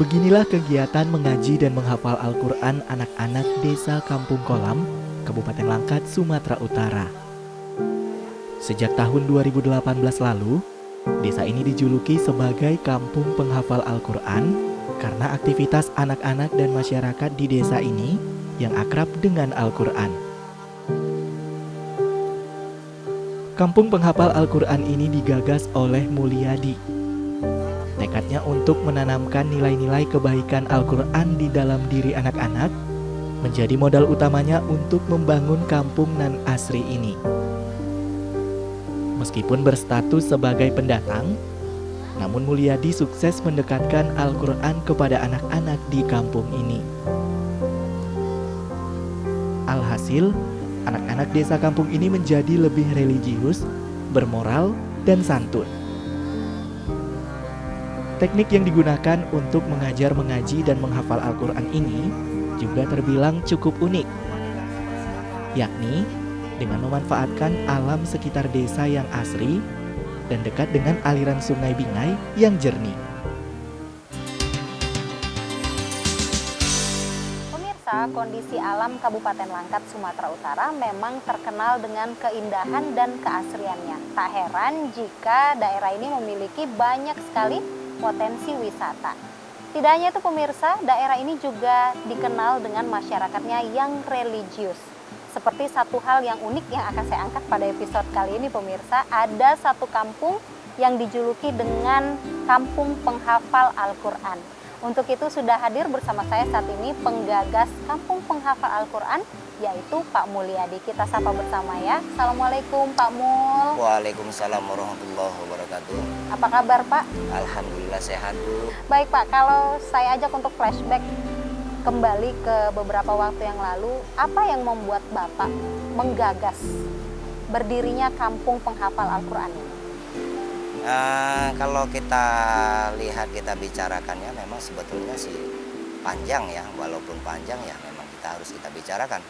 Beginilah kegiatan mengaji dan menghafal Al-Quran anak-anak Desa Kampung Kolam, Kabupaten Langkat, Sumatera Utara. Sejak tahun 2018 lalu, desa ini dijuluki sebagai Kampung Penghafal Al-Quran karena aktivitas anak-anak dan masyarakat di desa ini yang akrab dengan Al-Quran. Kampung Penghafal Al-Quran ini digagas oleh Mulyadi. Tekadnya untuk menanamkan nilai-nilai kebaikan Al-Quran di dalam diri anak-anak menjadi modal utamanya untuk membangun kampung nan asri ini. Meskipun berstatus sebagai pendatang, namun Mulyadi sukses mendekatkan Al-Quran kepada anak-anak di kampung ini. Alhasil, anak-anak desa kampung ini menjadi lebih religius, bermoral, dan santun. Teknik yang digunakan untuk mengajar, mengaji, dan menghafal Al-Quran ini juga terbilang cukup unik, yakni dengan memanfaatkan alam sekitar desa yang asri dan dekat dengan aliran sungai Bingai yang jernih. Pemirsa, kondisi alam Kabupaten Langkat, Sumatera Utara memang terkenal dengan keindahan dan keasriannya. Tak heran jika daerah ini memiliki banyak sekali potensi wisata. Tidak hanya itu pemirsa, daerah ini juga dikenal dengan masyarakatnya yang religius. Seperti satu hal yang unik yang akan saya angkat pada episode kali ini pemirsa, ada satu kampung yang dijuluki dengan Kampung Penghafal Al-Quran. Untuk itu sudah hadir bersama saya saat ini penggagas Kampung Penghafal Al-Quran, yaitu Pak Mulyadi. Kita sapa bersama ya. Assalamualaikum Pak Mul. Waalaikumsalam warahmatullahi wabarakatuh. Apa kabar Pak? Alhamdulillah sehat Bu. Baik Pak, kalau saya ajak untuk flashback kembali ke beberapa waktu yang lalu, apa yang membuat Bapak menggagas berdirinya Kampung Penghafal Al-Quran ini? Kalau kita lihat, kita bicarakannya memang sebetulnya sih panjang ya. Walaupun panjang ya memang harus kita bicarakan.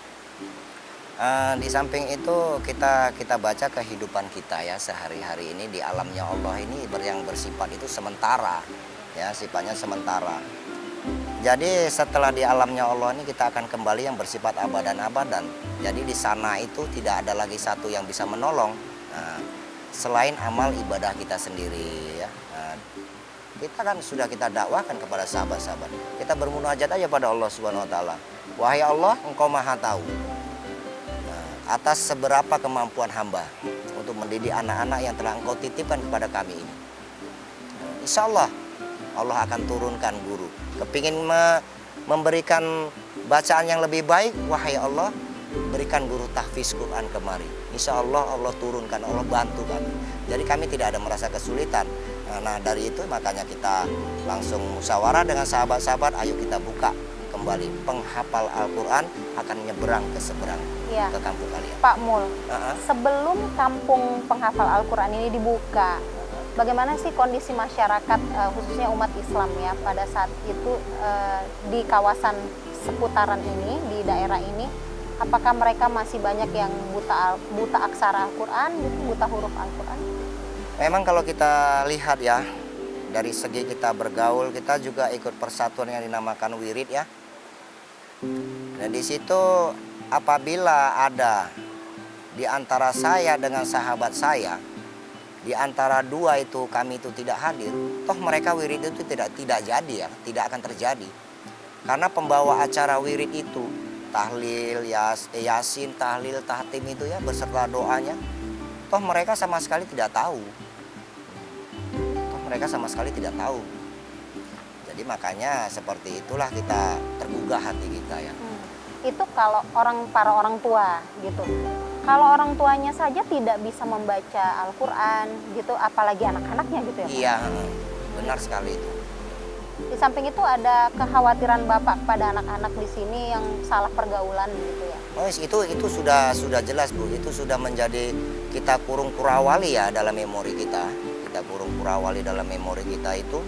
Di samping itu kita baca kehidupan kita ya sehari-hari ini di alamnya Allah ini yang bersifat itu sementara ya, sifatnya sementara. Jadi setelah di alamnya Allah ini kita akan kembali yang bersifat abadan-abadan. Jadi di sana itu tidak ada lagi satu yang bisa menolong selain amal ibadah kita sendiri ya. Kita kan sudah kita dakwahkan kepada sahabat-sahabat. Kita bermunajat aja pada Allah Subhanahu wa taala. Wahai Allah, Engkau Maha tahu atas seberapa kemampuan hamba untuk mendidik anak-anak yang telah Engkau titipkan kepada kami ini. Insya Allah, Allah akan turunkan guru. Kepingin memberikan bacaan yang lebih baik, wahai Allah, berikan guru tahfiz Quran kemari. Insya Allah, Allah turunkan, Allah bantu kami. Jadi kami tidak ada merasa kesulitan. Nah dari itu makanya kita langsung musyawarah dengan sahabat-sahabat, ayo kita buka kembali penghafal Al-Quran akan nyeberang ke seberang ke kampung kalian. Pak Mul, sebelum Kampung Penghafal Al-Quran ini dibuka, bagaimana sih kondisi masyarakat khususnya umat Islam ya pada saat itu di kawasan seputaran ini, di daerah ini? Apakah mereka masih banyak yang buta aksara Al-Quran, buta huruf Al-Quran? Memang kalau kita lihat ya, dari segi kita bergaul, kita juga ikut persatuan yang dinamakan wirid ya. Dan di situ apabila ada di antara saya dengan sahabat saya, di antara dua itu kami itu tidak hadir, toh mereka wirid itu tidak jadi ya, tidak akan terjadi. Karena pembawa acara wirid itu tahlil, yasin, tahlil, tahtim itu ya beserta doanya, toh mereka sama sekali tidak tahu. Mereka sama sekali tidak tahu. Jadi makanya seperti itulah kita tergugah hati kita ya. Itu kalau para orang tua gitu. Kalau orang tuanya saja tidak bisa membaca Al-Quran gitu, apalagi anak-anaknya gitu ya Pak? Iya, benar sekali itu. Di samping itu ada kekhawatiran Bapak pada anak-anak di sini yang salah pergaulan gitu ya? Oh itu sudah jelas Bu, itu sudah menjadi kita kurung kurawali ya dalam memori kita. Kita kurung kurawali dalam memori kita itu.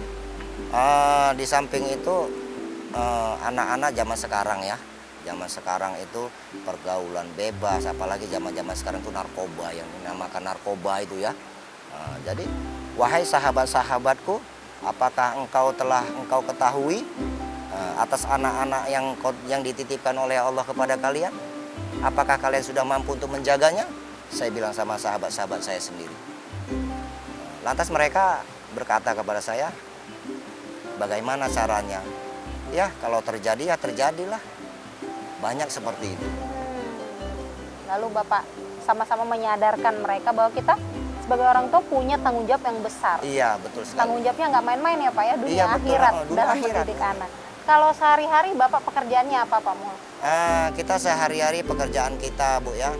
Di samping itu anak-anak zaman sekarang ya, zaman sekarang itu pergaulan bebas, apalagi zaman-zaman sekarang itu narkoba, yang dinamakan narkoba itu ya. Jadi wahai sahabat-sahabatku, apakah engkau ketahui atas anak-anak yang dititipkan oleh Allah kepada kalian? Apakah kalian sudah mampu untuk menjaganya? Saya bilang sama sahabat-sahabat saya sendiri. Lantas mereka berkata kepada saya, bagaimana caranya? Ya, kalau terjadi ya terjadilah. Banyak seperti itu. Lalu Bapak sama-sama menyadarkan mereka bahwa kita sebagai orang tua punya tanggung jawab yang besar. Iya, betul sekali. Tanggung jawabnya nggak main-main ya Pak ya, dunia Iya, betul. akhirat Dunia dalam akhirat. mendidik anak. Kalau sehari-hari Bapak pekerjaannya apa Pak Mul? Kita sehari-hari pekerjaan kita, Bu ya.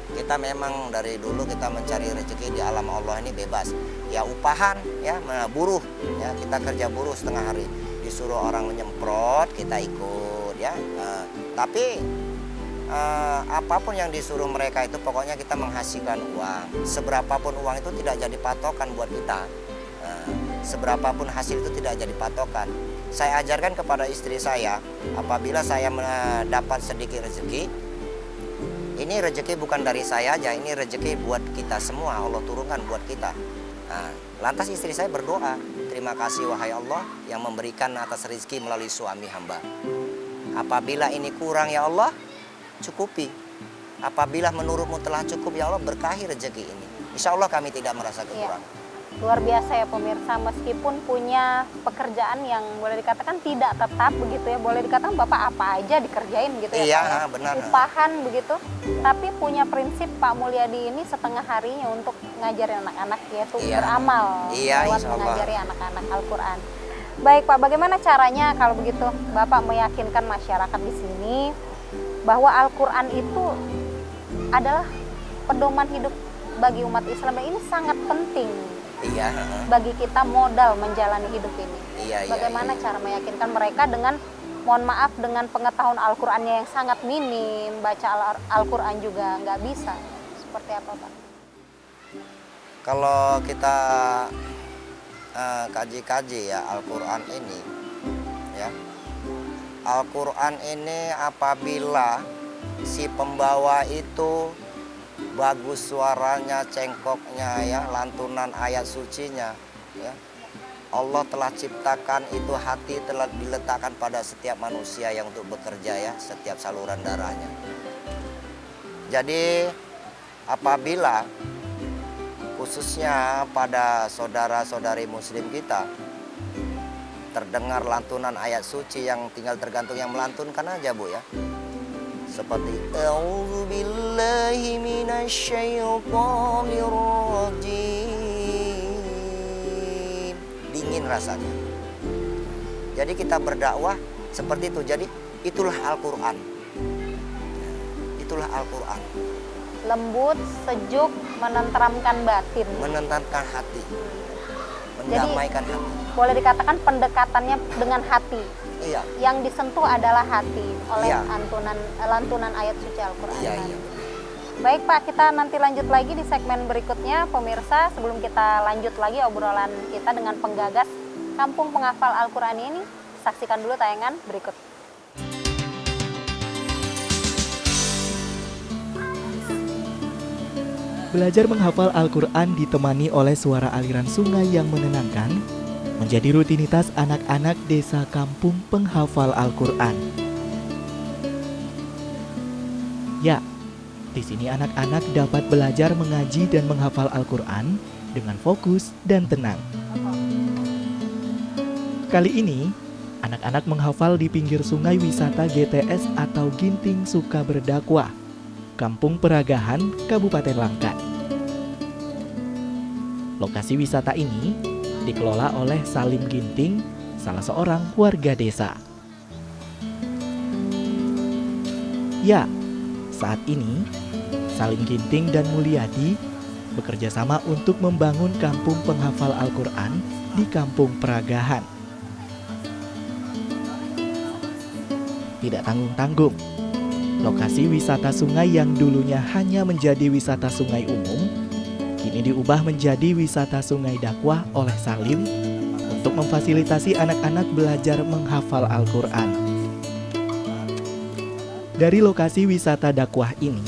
Kita memang dari dulu kita mencari rezeki di alam Allah ini bebas. Ya upahan, ya buruh, ya kita kerja buruh setengah hari. Disuruh orang menyemprot, kita ikut, ya. Tapi apapun yang disuruh mereka itu pokoknya kita menghasilkan uang. Seberapapun uang itu tidak jadi patokan buat kita. Seberapapun hasil itu tidak jadi patokan. Saya ajarkan kepada istri saya, apabila saya mendapat sedikit rezeki, ini rezeki bukan dari saya aja, ini rezeki buat kita semua, Allah turunkan buat kita. Nah, lantas istri saya berdoa, terima kasih wahai Allah yang memberikan atas rezeki melalui suami hamba. Apabila ini kurang ya Allah, cukupi. Apabila menurutmu telah cukup ya Allah, berkahi rezeki ini. Insya Allah kami tidak merasa kekurangan. Luar biasa ya pemirsa, meskipun punya pekerjaan yang boleh dikatakan tidak tetap begitu ya, boleh dikatakan Bapak apa aja dikerjain gitu ya. Iya, Pak, ya. benar. Upahan begitu, tapi punya prinsip Pak Mulyadi ini setengah harinya untuk ngajarin anak-anak yaitu beramal lewat mengajari anak-anak Al-Quran. Baik Pak, bagaimana caranya kalau begitu Bapak meyakinkan masyarakat di sini bahwa Al-Quran itu adalah pedoman hidup bagi umat Islam dan ini sangat penting. Iya. Bagi kita modal menjalani hidup ini. Iya, bagaimana cara meyakinkan mereka dengan, mohon maaf, dengan pengetahuan Al-Qurannya yang sangat minim, baca Al-Quran juga nggak bisa. Seperti apa Pak? Kalau kita kaji-kaji ya Al-Quran ini, ya Al-Quran ini apabila si pembawa itu bagus suaranya, cengkoknya, ya lantunan ayat sucinya, ya Allah telah ciptakan itu, hati telah diletakkan pada setiap manusia yang untuk bekerja ya, setiap saluran darahnya. Jadi apabila khususnya pada saudara-saudari muslim kita terdengar lantunan ayat suci yang tinggal tergantung yang melantunkan aja Bu ya. Seperti A'udzubillahi minasyaitonirrajim. Dingin rasanya. Jadi kita berdakwah seperti itu. Jadi itulah Al-Quran. Itulah Al-Quran. Lembut, sejuk, menenteramkan batin. Menenangkan hati. Mendamaikan hati. Boleh dikatakan pendekatannya dengan hati. Iya. Yang disentuh adalah hati oleh Iya. lantunan ayat suci Al-Quran. Iya. Baik Pak, kita nanti lanjut lagi di segmen berikutnya. Pemirsa, sebelum kita lanjut lagi obrolan kita dengan penggagas Kampung Penghafal Al-Quran ini, saksikan dulu tayangan berikut. Belajar menghafal Al-Quran ditemani oleh suara aliran sungai yang menenangkan menjadi rutinitas anak-anak desa Kampung Penghafal Al-Quran. Ya, di sini anak-anak dapat belajar mengaji dan menghafal Al-Quran dengan fokus dan tenang. Kali ini, anak-anak menghafal di pinggir sungai wisata GTS atau Ginting Suka Berdakwah, Kampung Peragahan, Kabupaten Langkat. Lokasi wisata ini dikelola oleh Salim Ginting, salah seorang warga desa. Ya, saat ini Salim Ginting dan Mulyadi bekerja sama untuk membangun kampung penghafal Al-Quran di Kampung Peragahan. Tidak tanggung-tanggung, lokasi wisata sungai yang dulunya hanya menjadi wisata sungai umum, kini diubah menjadi wisata sungai dakwah oleh Salim untuk memfasilitasi anak-anak belajar menghafal Al-Quran. Dari lokasi wisata dakwah ini,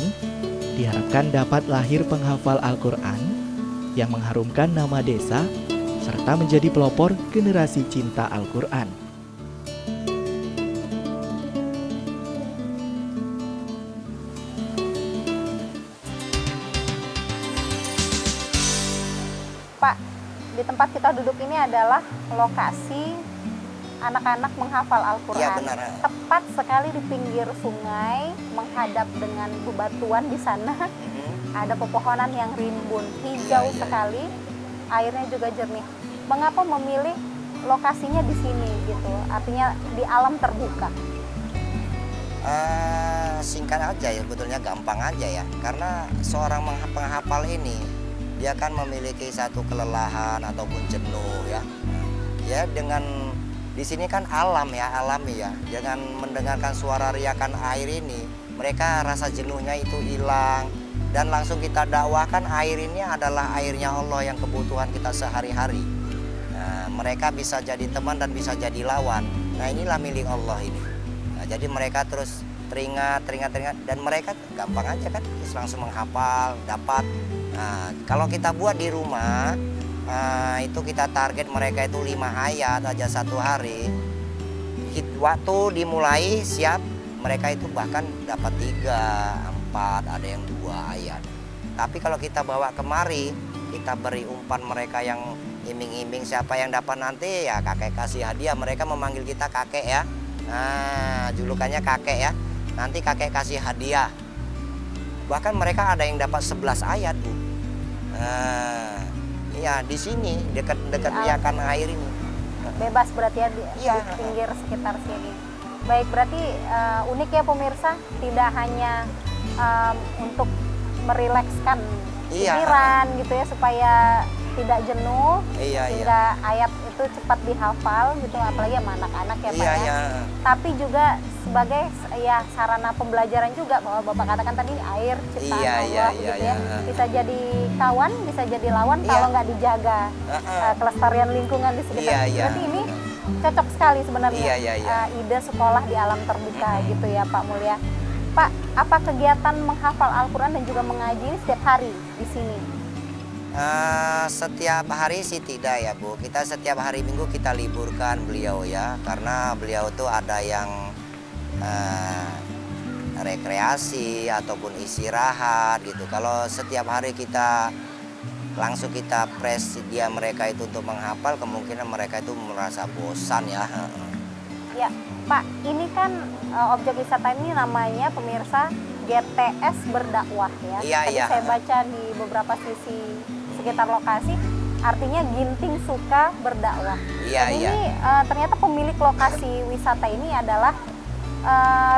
diharapkan dapat lahir penghafal Al-Quran yang mengharumkan nama desa serta menjadi pelopor generasi cinta Al-Quran. Pak, di tempat kita duduk ini adalah lokasi anak-anak menghafal Al-Quran. Iya, benar. Tepat sekali di pinggir sungai, menghadap dengan bebatuan di sana. Ada pepohonan yang rimbun, hijau Iya. sekali, airnya juga jernih. Mengapa memilih lokasinya di sini gitu? Artinya di alam terbuka. Singkat aja ya, sebetulnya gampang aja ya. Karena seorang penghafal ini, dia kan memiliki satu kelelahan ataupun jenuh ya. Ya dengan di sini kan alam ya, alami ya. Dengan mendengarkan suara riakan air ini, mereka rasa jenuhnya itu hilang. Dan langsung kita dakwahkan air ini adalah airnya Allah yang kebutuhan kita sehari-hari. Nah, mereka bisa jadi teman dan bisa jadi lawan. Nah, inilah milik Allah ini. Nah, jadi mereka terus teringat dan mereka gampang aja kan terus langsung menghafal, dapat. Nah, kalau kita buat di rumah, itu kita target mereka itu 5 ayat aja satu hari. Waktu dimulai siap, mereka itu bahkan dapat 3, 4, ada yang 2 ayat. Tapi kalau kita bawa kemari, kita beri umpan mereka yang iming-iming siapa yang dapat nanti ya kakek kasih hadiah. Mereka memanggil kita kakek ya. Nah, julukannya kakek ya. Nanti kakek kasih hadiah. Bahkan mereka ada yang dapat 11 ayat, Bu. Nah, iya di sini dekat riakan air ini. Bebas berarti ya di Iya. pinggir sekitar sini. Baik, berarti unik ya pemirsa, tidak hanya untuk merilekskan Iya. pikiran gitu ya supaya tidak jenuh, Iya, sehingga ayat itu cepat dihafal gitu, apalagi sama anak-anak ya Pak Iya, ya. iya. Tapi juga sebagai ya sarana pembelajaran juga, bahwa Bapak katakan tadi air ciptaan Iya, Allah iya, gitu iya, ya. iya. Bisa jadi kawan, bisa jadi lawan Iya. kalau nggak dijaga Heeh. kelestarian lingkungan di sekitar. Iya, iya. Berarti ini cocok sekali sebenarnya Iya, iya, iya. ide sekolah di alam terbuka gitu ya Pak Mulya. Pak, apa kegiatan menghafal Al-Quran dan juga mengaji ini setiap hari di sini? Setiap hari sih tidak ya Bu. Kita setiap hari Minggu kita liburkan beliau ya, karena beliau tuh ada yang rekreasi ataupun istirahat gitu. Kalau setiap hari kita langsung kita press dia mereka itu untuk menghafal, kemungkinan mereka itu merasa bosan ya. Ya, Pak, ini kan objek wisata ini namanya pemirsa GTS berdakwah ya. Iya, Tadi iya. saya baca di beberapa sisi sekitar lokasi, artinya Ginting Suka berdakwah. Iya, Dan iya. ini ternyata pemilik lokasi wisata ini adalah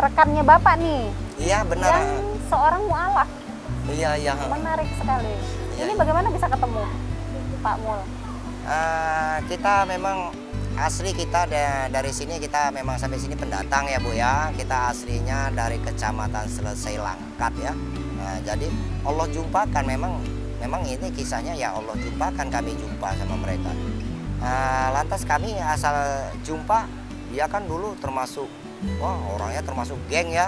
rekannya Bapak nih, Iya benar. yang seorang mualaf. Iya, iya. Menarik sekali. Iya, Ini iya. bagaimana bisa ketemu Pak Mul? Kita memang asli kita dari sini, kita memang sampai sini pendatang ya Bu ya. Kita aslinya dari Kecamatan Selesai Langkat ya. Nah, jadi Allah jumpakan, memang ini kisahnya ya, Allah jumpakan, kami jumpa sama mereka. Lantas kami asal jumpa, dia kan dulu termasuk orangnya termasuk geng ya,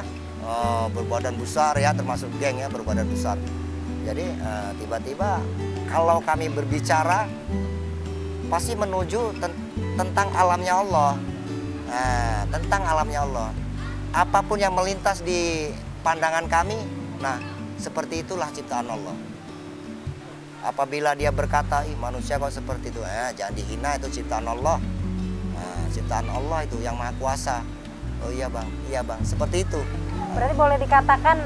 berbadan besar ya, termasuk geng ya, berbadan besar. Jadi tiba-tiba kalau kami berbicara pasti menuju tentang alamnya Allah. Nah, tentang alamnya Allah. Apapun yang melintas di pandangan kami, nah seperti itulah ciptaan Allah. Apabila dia berkata, manusia kok seperti itu, jangan dihina, itu ciptaan Allah. Nah, ciptaan Allah itu yang maha kuasa. Oh iya bang, seperti itu. Berarti boleh dikatakan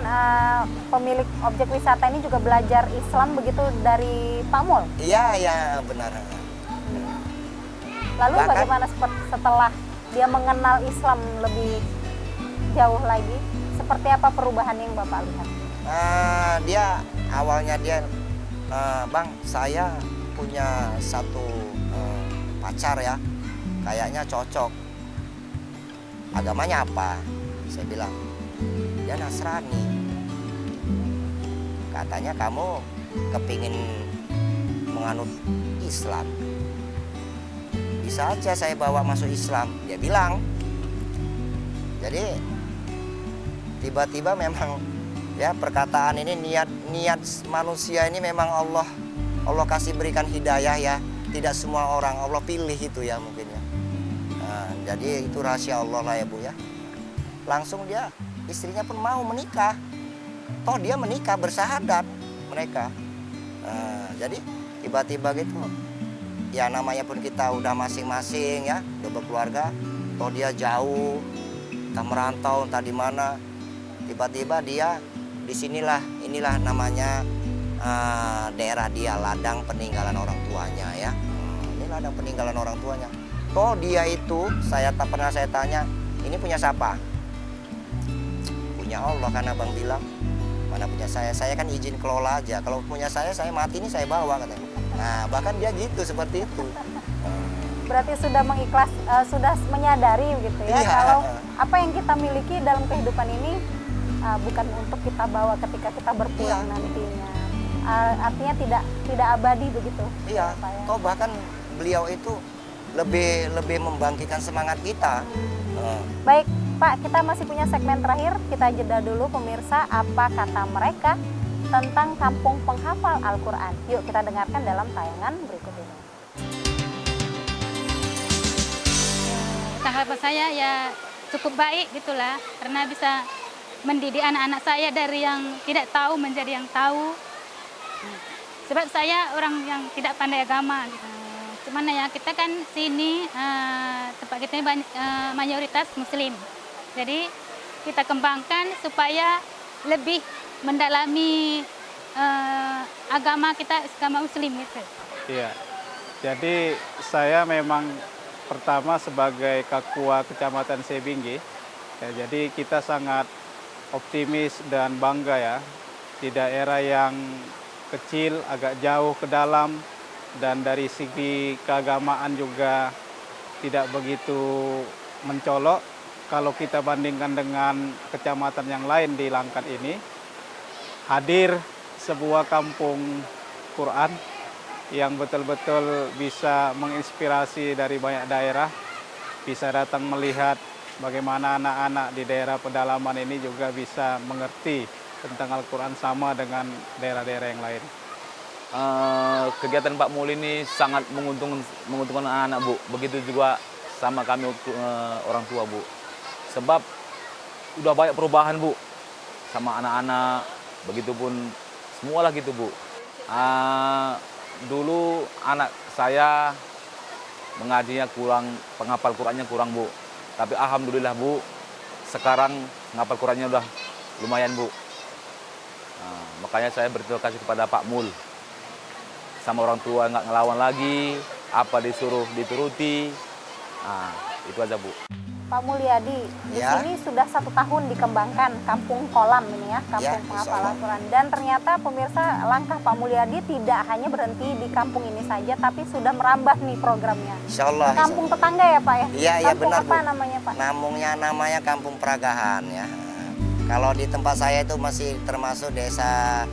pemilik objek wisata ini juga belajar Islam begitu dari Pak Mul? Iya benar. Lalu Bahkan- bagaimana setelah dia mengenal Islam lebih jauh lagi? Seperti apa perubahan yang Bapak lihat? Dia awalnya bang, saya punya satu pacar ya, kayaknya cocok. Agamanya apa? Saya bilang, dia Nasrani. Katanya kamu kepingin menganut Islam. Bisa aja saya bawa masuk Islam, dia bilang. Jadi tiba-tiba memang ya perkataan ini, niat manusia ini memang Allah kasih berikan hidayah ya. tidak semua orang Allah pilih itu ya mungkin ya. Jadi itu rahasia Allah lah ya Bu ya. Langsung dia istrinya pun mau menikah. Toh dia menikah bersahadat mereka. Jadi tiba-tiba gitu ya, namanya pun kita udah masing-masing ya, udah berkeluarga. Toh dia jauh, entah merantau, entah di mana. Tiba-tiba dia di sinilah, inilah namanya daerah dia, ladang peninggalan orang tuanya ya. Ini ladang peninggalan orang tuanya. Toh dia itu, pernah saya tanya, ini punya siapa? Punya Allah kan abang bilang. Mana punya saya kan izin kelola aja. Kalau punya saya mati ini saya bawa katanya. Nah bahkan dia gitu, seperti itu. Berarti sudah sudah menyadari gitu ya, Iya. kalau apa yang kita miliki dalam kehidupan ini bukan untuk kita bawa ketika kita berpulang Iya. nantinya. Artinya tidak abadi begitu. Iya. Pak ya. Toh bahkan beliau itu lebih membangkitkan semangat kita. Baik, Pak, kita masih punya segmen terakhir. Kita jeda dulu pemirsa, apa kata mereka tentang kampung penghafal Al-Quran. Yuk kita dengarkan dalam tayangan berikut ini. Harapan saya ya cukup baik gitulah, karena bisa mendidik anak-anak saya dari yang tidak tahu menjadi yang tahu. Sebab saya orang yang tidak pandai agama gitu. Cuman ya kita kan sini tempat kita ini mayoritas muslim. Jadi kita kembangkan supaya lebih mendalami agama kita, agama muslim gitu. Iya. Jadi saya memang pertama sebagai Kakua Kecamatan Sebinggi, ya, jadi kita sangat optimis dan bangga ya di daerah yang kecil, agak jauh ke dalam, dan dari segi keagamaan juga tidak begitu mencolok. Kalau kita bandingkan dengan kecamatan yang lain di Langkat ini, hadir sebuah kampung Quran yang betul-betul bisa menginspirasi dari banyak daerah, bisa datang melihat bagaimana anak-anak di daerah pedalaman ini juga bisa mengerti tentang Al-Quran sama dengan daerah-daerah yang lain. Kegiatan Pak Mul ini sangat menguntungkan anak-anak Bu. Begitu juga sama kami orang tua Bu. Sebab udah banyak perubahan Bu sama anak-anak. Begitupun semualah gitu Bu. Dulu anak saya mengajinya kurang, penghafal Qurannya kurang Bu. Tapi alhamdulillah Bu, sekarang menghafal Qurannya udah lumayan Bu. Makanya saya berterima kasih kepada Pak Mul. Sama orang tua nggak ngelawan lagi, apa disuruh dituruti. Itu aja Bu. Pak Mulyadi, di Ya. sini sudah 1 tahun dikembangkan kampung kolam ini ya, kampung Ya, penghafal insya Allah. Al-Quran. Dan ternyata pemirsa, langkah Pak Mulyadi tidak hanya berhenti di kampung ini saja, tapi sudah merambah nih programnya. Insya Allah. Kampung tetangga ya Pak ya? Iya, iya, Kampung benar, apa Bu. namanya Pak? Namanya Kampung Peragahan ya. Kalau di tempat saya itu masih termasuk desa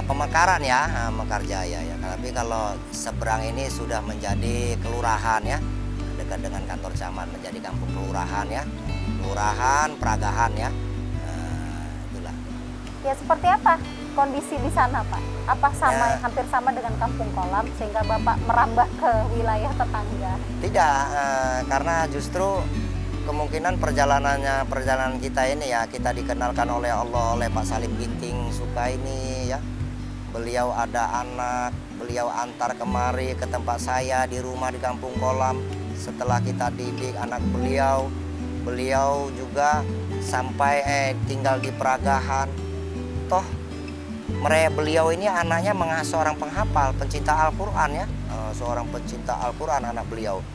Pemekaran ya, Mekarjaya ya. Tapi kalau seberang ini sudah menjadi kelurahan ya, dekat dengan kantor camat, menjadi kampung kelurahan ya, kelurahan Peragahan ya. Itulah. Ya seperti apa kondisi di sana Pak? Apa sama, Ya. hampir sama dengan kampung kolam sehingga Bapak merambah ke wilayah tetangga? Tidak, karena justru kemungkinan perjalanan kita ini ya, kita dikenalkan oleh Allah, oleh Pak Salim Ginting Sukaini ya. Beliau ada anak, beliau antar kemari ke tempat saya di rumah di Kampung Kolam. Setelah kita didik anak beliau, beliau juga sampai tinggal di Peragahan. Toh beliau ini anaknya seorang penghafal, pencinta Al-Quran ya, seorang pencinta Al-Quran anak beliau.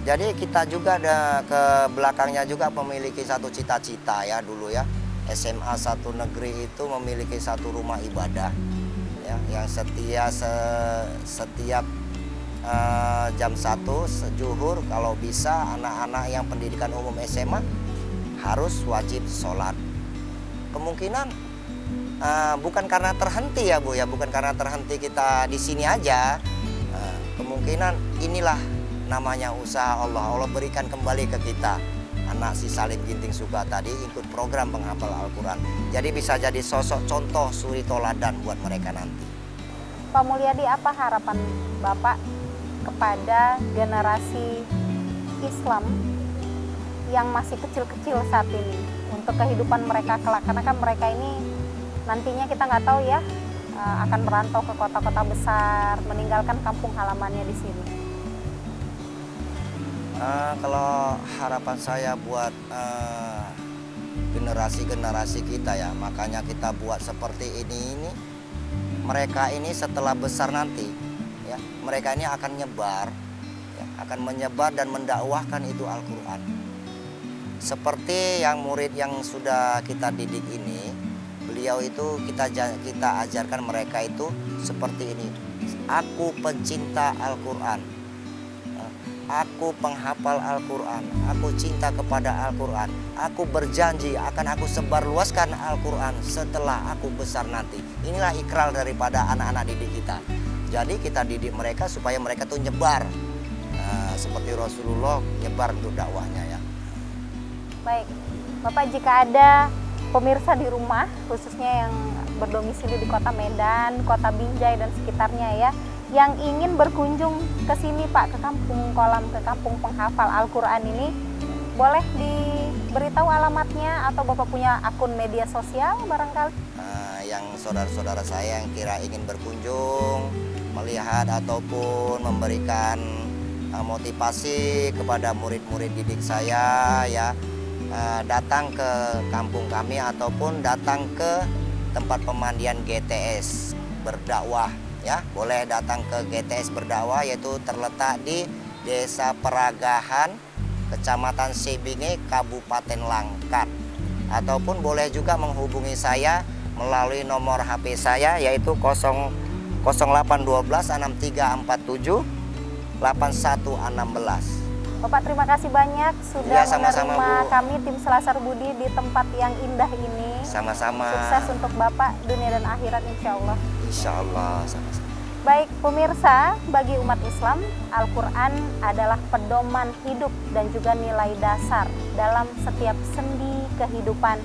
Jadi kita juga ada ke belakangnya juga memiliki satu cita-cita ya dulu ya. SMA 1 negeri itu memiliki satu rumah ibadah ya, yang setiap jam 1 sejuhur kalau bisa anak-anak yang pendidikan umum SMA harus wajib sholat. Kemungkinan bukan karena terhenti ya Bu ya, bukan karena terhenti kita di sini aja. Kemungkinan inilah namanya usaha Allah. Allah berikan kembali ke kita. Anak si Salim Ginting Suka tadi ikut program penghafal Al-Quran. Jadi bisa jadi sosok contoh suri toladan buat mereka nanti. Pak Mulyadi, apa harapan Bapak kepada generasi Islam yang masih kecil-kecil saat ini untuk kehidupan mereka kelak, karena kan mereka ini nantinya kita nggak tahu ya akan merantau ke kota-kota besar, meninggalkan kampung halamannya di sini. Kalau harapan saya buat generasi-generasi kita ya, makanya kita buat seperti ini. Mereka ini setelah besar nanti, ya, mereka ini akan nyebar, ya, akan menyebar dan mendakwahkan itu Al-Quran. Seperti yang murid yang sudah kita didik ini, beliau itu kita ajarkan mereka itu seperti ini. Aku pencinta Al-Quran, aku penghafal Al-Quran, aku cinta kepada Al-Quran, aku berjanji akan aku sebarluaskan Al-Quran setelah aku besar nanti. Inilah ikrar daripada anak-anak didik kita. Jadi kita didik mereka supaya mereka tuh nyebar, seperti Rasulullah nyebar untuk dakwahnya ya. Baik, Bapak, jika ada pemirsa di rumah, khususnya yang berdomisili di Kota Medan, Kota Binjai dan sekitarnya ya, yang ingin berkunjung ke sini Pak, ke Kampung Kolam, ke Kampung Penghafal Al-Quran ini, boleh diberitahu alamatnya atau Bapak punya akun media sosial barangkali? Yang saudara-saudara saya yang kira ingin berkunjung, melihat ataupun memberikan motivasi kepada murid-murid didik saya ya, datang ke kampung kami ataupun datang ke tempat pemandian GTS berdakwah ya, boleh datang ke GTS berdakwah, yaitu terletak di Desa Peragahan, Kecamatan Sebinge, Kabupaten Langkat. Ataupun boleh juga menghubungi saya melalui nomor HP saya yaitu 0812 6347 8116. Bapak, terima kasih banyak sudah Ya, sama-sama, menerima Bu. kami tim Selasar Budi di tempat yang indah ini. Sama-sama. Sukses untuk Bapak dunia dan akhirat insya Allah. Insya Allah sama-sama. Baik pemirsa, bagi umat Islam, Al-Quran adalah pedoman hidup dan juga nilai dasar dalam setiap sendi kehidupan.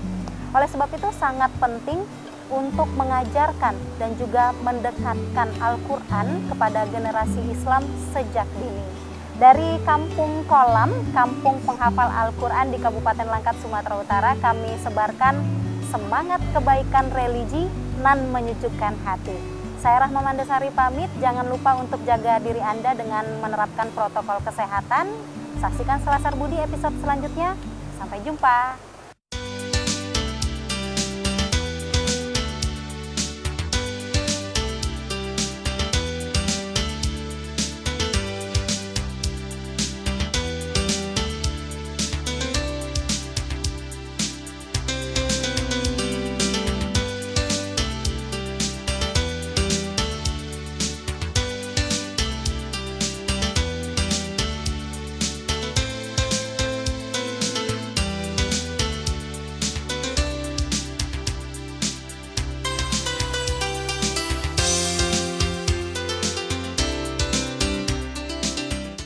Oleh sebab itu sangat penting untuk mengajarkan dan juga mendekatkan Al-Quran kepada generasi Islam sejak dini. Dari Kampung Kolam, Kampung Penghafal Al-Quran di Kabupaten Langkat, Sumatera Utara, kami sebarkan semangat kebaikan religi nan menyejukkan hati. Saya Rahma Mandasari pamit, jangan lupa untuk jaga diri Anda dengan menerapkan protokol kesehatan. Saksikan Selasar Budi episode selanjutnya. Sampai jumpa.